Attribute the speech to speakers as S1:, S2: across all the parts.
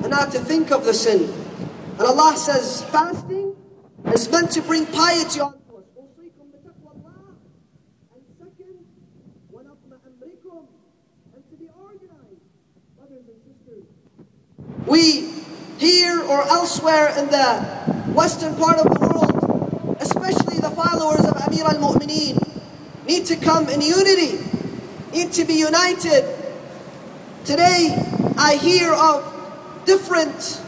S1: and not to think of the sin. And Allah says fasting is meant to bring piety onto us. And second, and to be organized, brothers and sisters. We here or elsewhere in the western part of the world, especially the followers of Amir al-Mu'mineen, need to come in unity, need to be united. Today, I hear of different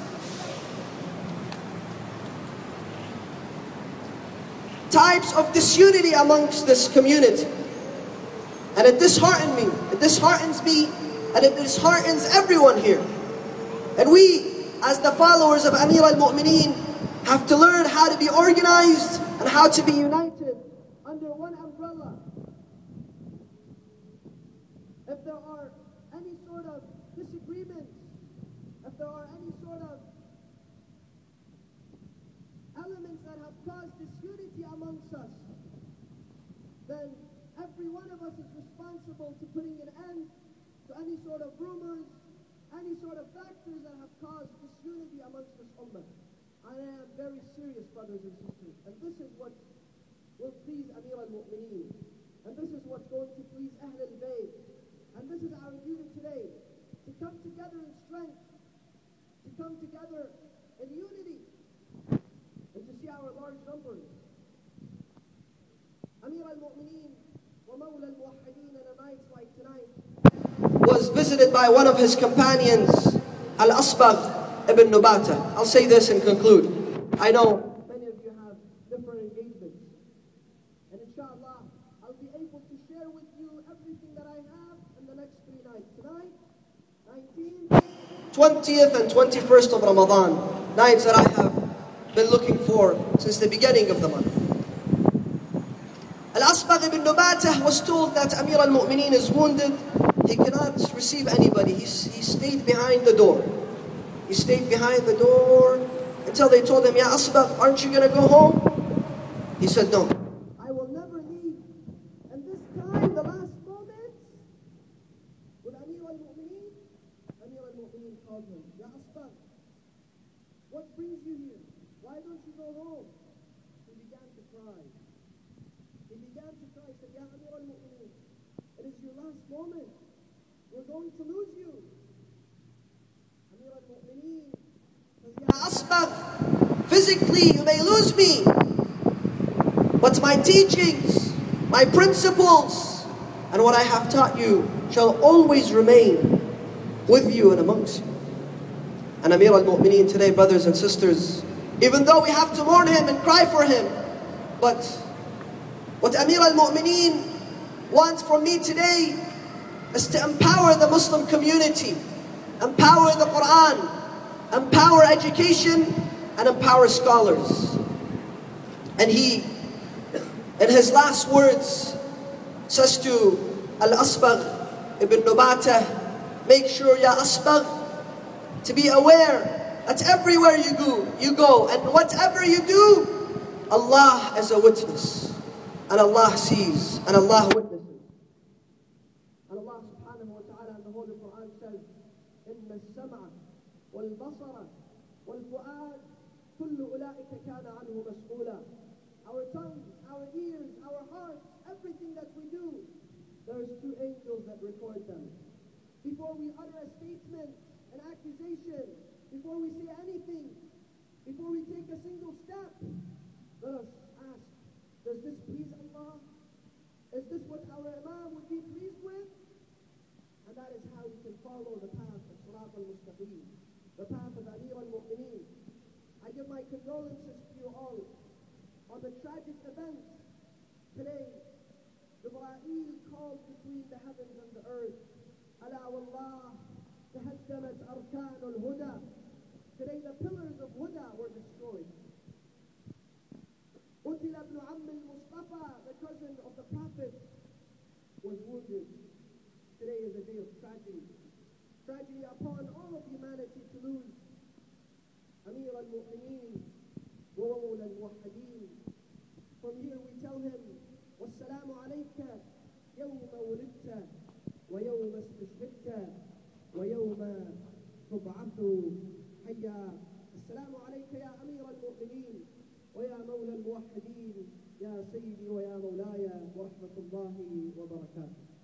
S1: types of disunity amongst this community. And it disheartens me, and it disheartens everyone here. And we, as the followers of Amir al-Mu'mineen, have to learn how to be organized and how to be united under one umbrella. If there are any sort of disagreements, if there are any sort of elements that have caused disunity amongst us, then every one of us is responsible to putting an end to any sort of rumors, any sort of factors that have caused disunity amongst this ummah. I am very serious, brothers and sisters, and this is what will please Amir al-Mu'mineen, and this is what's going to please Ahl al-Bayt, and this is our duty today, to come together in strength, to come together in unity, and to see our large numbers. Amir al-Mu'mineen wa Mawla al-Muwahhideen, on a night like tonight, was visited by one of his companions, Al-Asbagh ibn Nubata. I'll say this and conclude. I know many of you have different engagements, and inshallah, I'll be able to share with you everything that I have in the next 3 nights. Tonight, 19th, 20th, and 21st of Ramadan, nights that I have been looking for since the beginning of the month. Al-Asbagh ibn Nubata was told that Amir al-Mu'mineen is wounded. He cannot receive anybody. He stayed behind the door. He stayed behind the door until they told him, Ya Asbagh, aren't you going to go home? He said, no. I will never leave. And this time, the last moment, with Amir al-Mu'mineen called him, Ya Asbagh, what brings you here? Why don't you go home? He began to cry. He said, Ya Amir al-Mu'mineen, it is your last moment. We're going to lose you. Amir al-Mu'mineen says, Ya Asbagh, physically you may lose me, but my teachings, my principles, and what I have taught you shall always remain with you and amongst you. And Amir al-Mu'mineen today, brothers and sisters, even though we have to mourn him and cry for him, but what Amir al-Mu'mineen wants from me today is to empower the Muslim community, empower the Quran, empower education, and empower scholars. And he, in his last words, says to Al-Asbagh ibn Nubata, make sure, Ya Asbagh, to be aware that everywhere you go, and whatever you do, Allah is a witness, and Allah sees, and Allah witnesses. And Allah subhanahu wa ta'ala in the Holy Quran says, إِنَّ السَّمْعَ وَالْبَصَرَ وَالْفُؤَادَ كُلُّ أُولَٰئِكَ كَانَ عَنْهُ مَسْئُولًا. Our tongues, our ears, our hearts, everything that we do, there's 2 angels that record them. Before we utter a statement, an accusation, before we say anything, before we take a single step, let us ask, does this please Allah? Is this what our Imam would be pleased with? And that is how we can follow the path of Sirat al-Mustaqim, the path of Amir al-Mu'mineen. I give my condolences to you all on the tragic events today. Jibreel called between the heavens and the earth. Ala wallah, tahaddamat arkan al-huda. Today the pillars of huda were destroyed. Utila ibn Amm al-Mustafa, the cousin of the Prophet, was wounded. Today is a day of tragedy. Tragedy upon all of humanity to lose Amir al-Mu'mineen wa Mawla al-Muwahhideen. From here we tell him, Wassalamu alayka yawma wulidta wa yawma istashhadta wa yawma tub'athu الأنبياء. السلام عليك يا أمير المؤمنين ويا مولى الموحدين، يا سيدي ويا مولاي، ورحمة الله وبركاته.